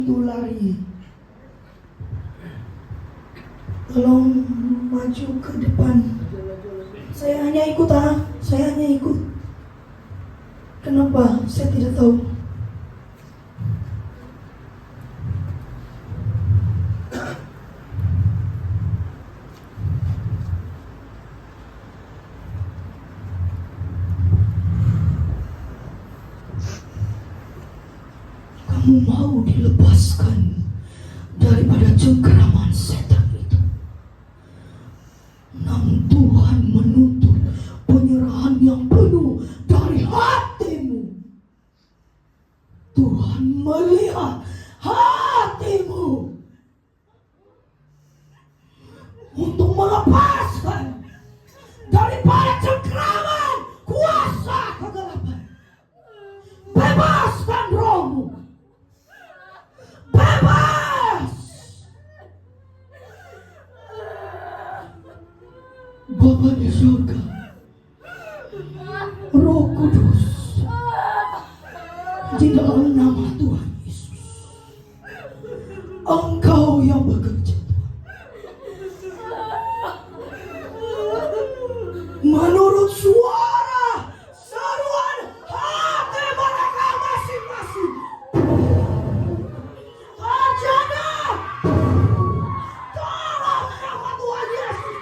Itu lari. Tolong maju ke depan. Saya hanya ikut saya hanya ikut. Kenapa? Saya tidak tahu. Kamu mau dilepaskan daripada cengkeraman setan itu. Namun Tuhan menuntut penyerahan yang penuh dari hatimu. Tuhan melihat hatimu untuk melepaskan daripada cengkeraman kuasa kegelapan. Bebaskan rohmu. Bebas. Bapa di surga, Roh Kudus, di dalam nama Tuhan Yesus, Engkau yang bekerja, menurut suara seruan hati mereka masing-masing. Terjadi dalam nama Tuhan Yesus.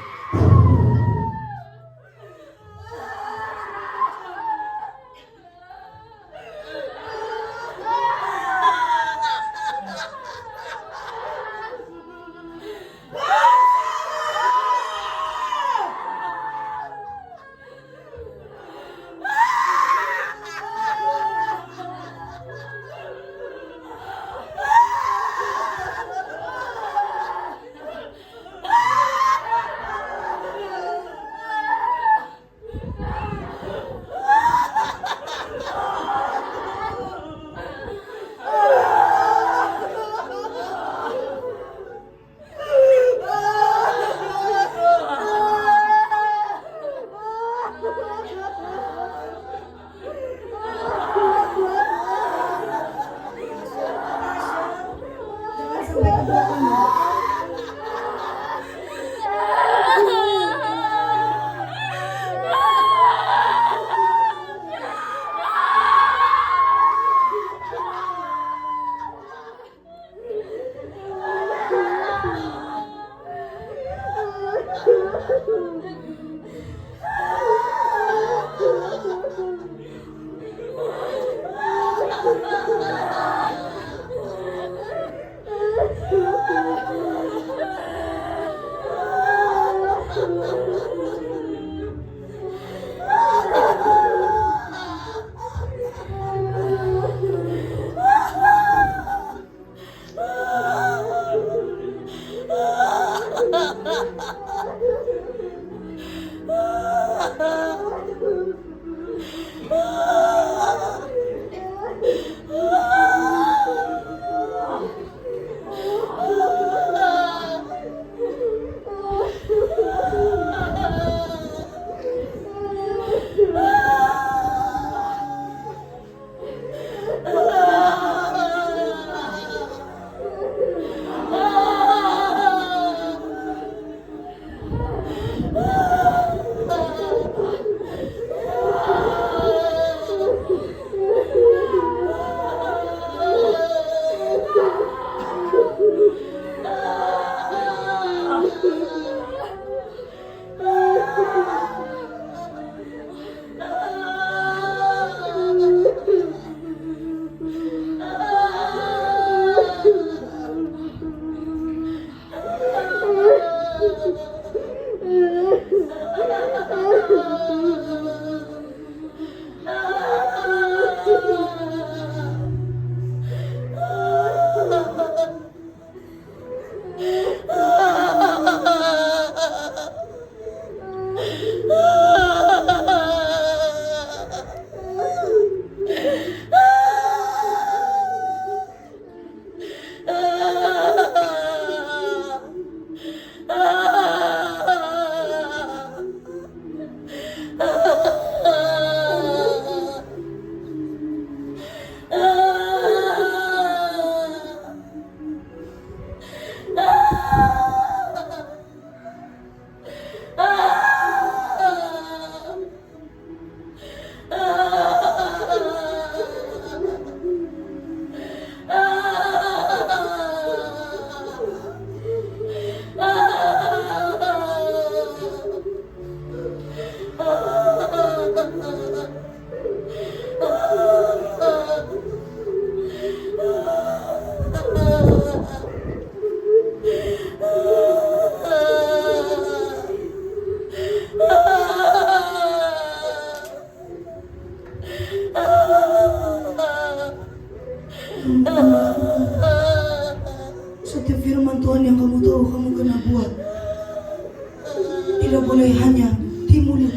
Tuhan yang kamu tahu kamu kena buat. Tidak boleh hanya di mulut.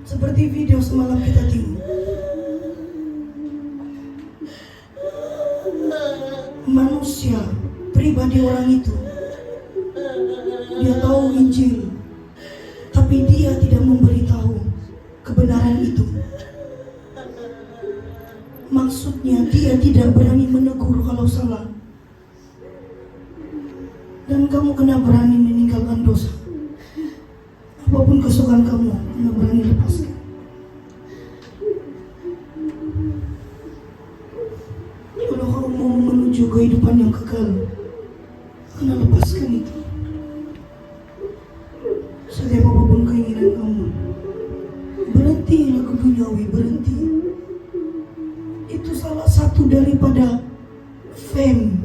Seperti video semalam kita tengok. Manusia, pribadi orang itu, dia tahu Injil, tapi dia tidak memberitahu kebenaran itu. Maksudnya dia tidak berani menegur kalau salah. Dan kamu kena berani meninggalkan dosa. Apapun kesukaan kamu, kena berani lepaskan. Kalau kamu mau menuju kehidupan yang kekal, kena lepaskan itu. Setiap apapun keinginan kamu, berhenti lagu duniawi, berhenti. Itu salah satu daripada fame.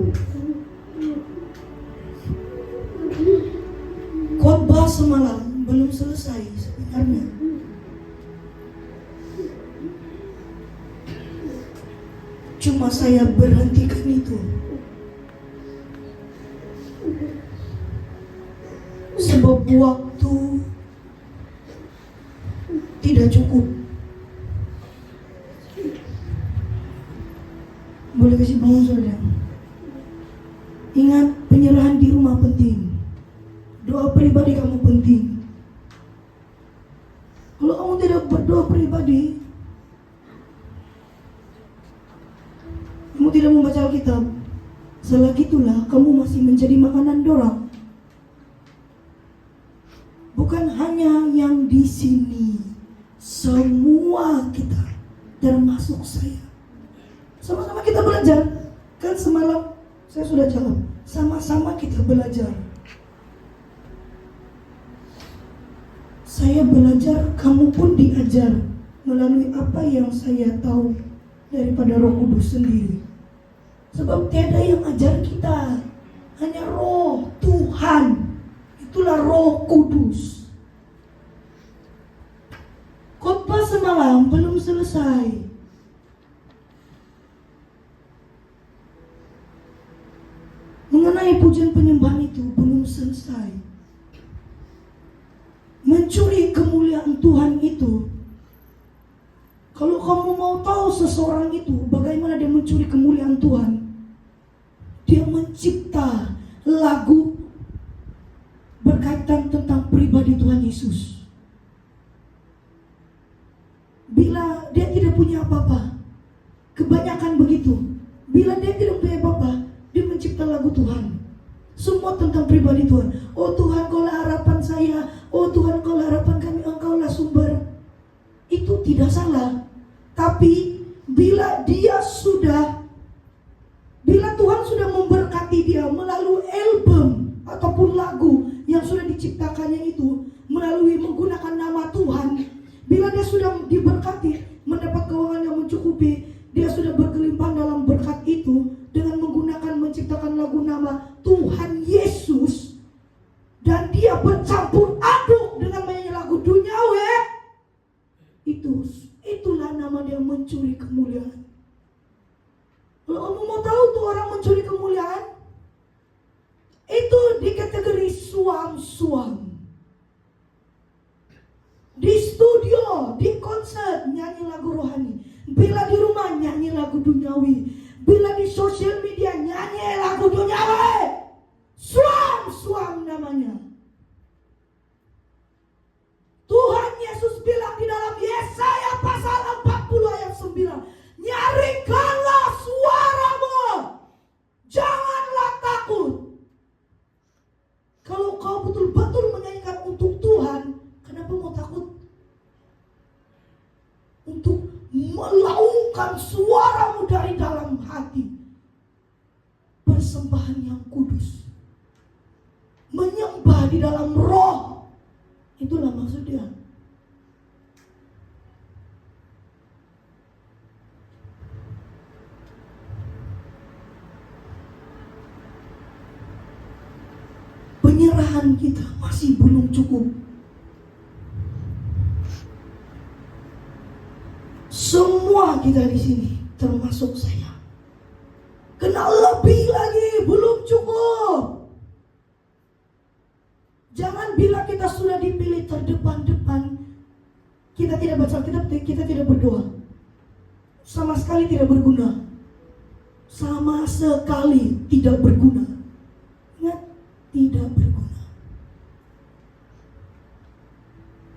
Khotbah semalam belum selesai sebenarnya. Cuma saya berhentikan itu. Sebab waktu tidak cukup. Boleh kasih bangun saudara. Ingat, penyerahan di rumah penting. Doa pribadi kamu penting. Kalau kamu tidak berdoa pribadi, kamu tidak membaca Alkitab, selagi itulah kamu masih menjadi makanan dorang. Bukan hanya yang di sini, semua kita, termasuk saya. Sama-sama kita belajar. Kan semalam saya sudah jawab, sama-sama kita belajar. Saya belajar, kamu pun diajar melalui apa yang saya tahu daripada Roh Kudus sendiri. Sebab tiada yang ajar kita, hanya Roh Tuhan. Itulah Roh Kudus. Khotbah semalam belum selesai. Mengenai pujian penyembahan itu belum selesai. Mencuri kemuliaan Tuhan itu, kalau kamu mau tahu seseorang itu bagaimana dia mencuri kemuliaan Tuhan, dia mencipta lagu berkaitan tentang pribadi Tuhan Yesus. Bila dia tidak punya apa-apa, kebanyakan begitu. Bila dia tidak punya apa-apa, dia mencipta lagu Tuhan. Semua tentang pribadi Tuhan. Oh Tuhan, Kaulah harapan saya. Oh Tuhan, Kaulah harapan kami. Engkaulah sumber. Itu tidak salah. Tapi bila Tuhan sudah memberkati dia melalui album ataupun lagu yang sudah diciptakannya itu, melalui menggunakan nama Tuhan, bila dia sudah diberkati, mendapat keuangan yang mencukupi, dia sudah berkelimpahan dalam berkat itu dengan menggunakan menciptakan lagu nama Tuhan Yesus, dan dia bercampur aduk dengan menyanyi lagu duniawi, itulah nama dia mencuri kemuliaan. Kalau kamu mau tahu tuh orang mencuri kemuliaan, itu di kategori suam-suam. Di studio, di konser nyanyi lagu rohani. Bila di rumah nyanyi lagu duniawi. Bila di sosial media nyanyi lagu duniawi. Suam-suam namanya. Tuhan Yesus bilang di dalam Yesaya pasal 40 ayat 9, nyaringkanlah suaramu, janganlah takut. Kalau kau betul-betul menyanyikan untuk Tuhan, kenapa mau takut? Untuk melaungkan suaramu dari dalam hati, persembahan yang kudus, menyembah di dalam roh. Itulah maksudnya. Penyerahan kita masih belum cukup. Semua kita di sini, termasuk saya, Kena lebih lagi, belum cukup. Jangan bila kita sudah dipilih terdepan-depan, kita tidak baca Alkitab, kita tidak berdoa. Sama sekali tidak berguna. Sama sekali tidak berguna. Ingat, tidak berguna.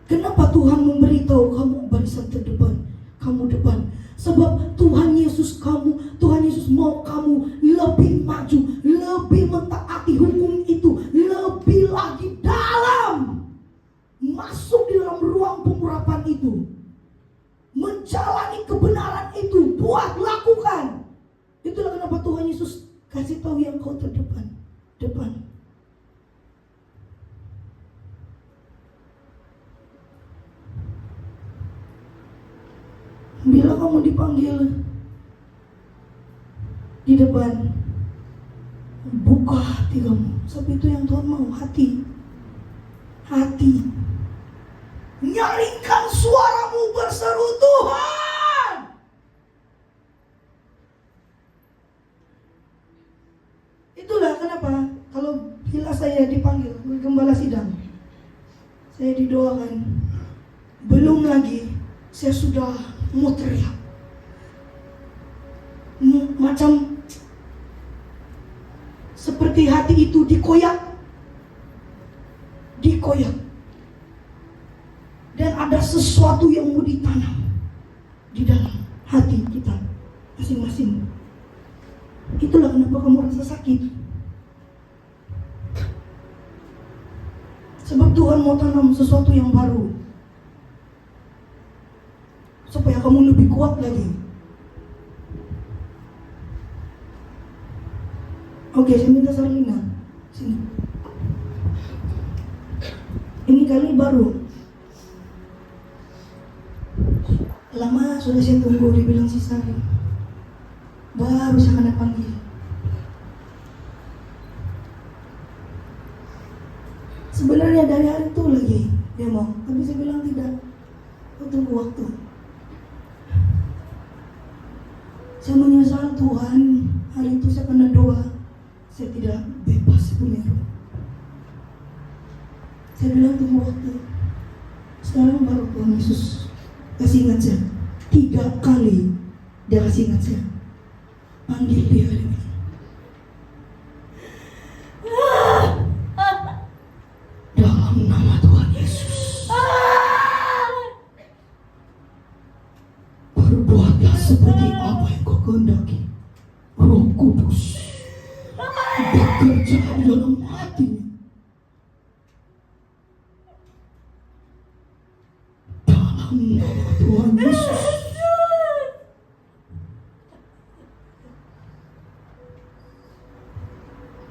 Kenapa Tuhan memberitahu kamu barisan terdepan, kamu depan? Sebab Tuhan Yesus mau kamu lebih maju, lebih mentaati hukum itu, lebih lagi dalam, masuk di dalam ruang pengurapan itu, menjalani kebenaran itu, buat, lakukan. Itulah kenapa Tuhan Yesus kasih tahu yang kau terdepan, depan. Bila kamu dipanggil di depan, buka hati kamu. Sebab itu yang Tuhan mau, hati. Nyaringkan suaramu berseru, Tuhan. Itulah kenapa kalau bila saya dipanggil gembala sidang, saya didoakan, belum lagi saya sudah mau teriak, macam seperti hati itu dikoyak, dan ada sesuatu yang mau ditanam di dalam hati kita masing-masing. Itulah kenapa kamu rasa sakit, sebab Tuhan mau tanam sesuatu yang baru, supaya kamu lebih kuat lagi. Oke, saya minta Sarlina sini. Ini kali baru. Lama sudah saya tunggu, dibilang si Sari. Baru saya kena panggil. Sebenarnya dari hari itu lagi dia mau, tapi saya bilang tidak. Aku tunggu waktu. Saya menyesal Tuhan, hari itu saya kena doa, saya tidak bebas punya roh. Saya bilang tunggu waktu. Sekarang baru Tuhan Yesus kasih ingat saya 3 kali, dia kasih ingat saya, panggil dia, dia bilang, dalam nama Tuhan Yesus, berbuatlah seperti apa yang kau kehendaki. Roh Kudus bekerja di dalam hatinya. Dalam nama Tuhan Yesus.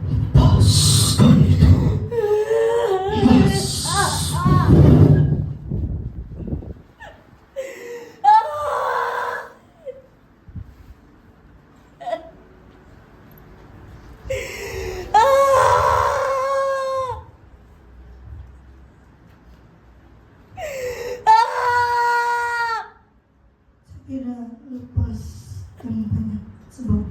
Lepaskan itu. Tidak lepaskan banyak, sebab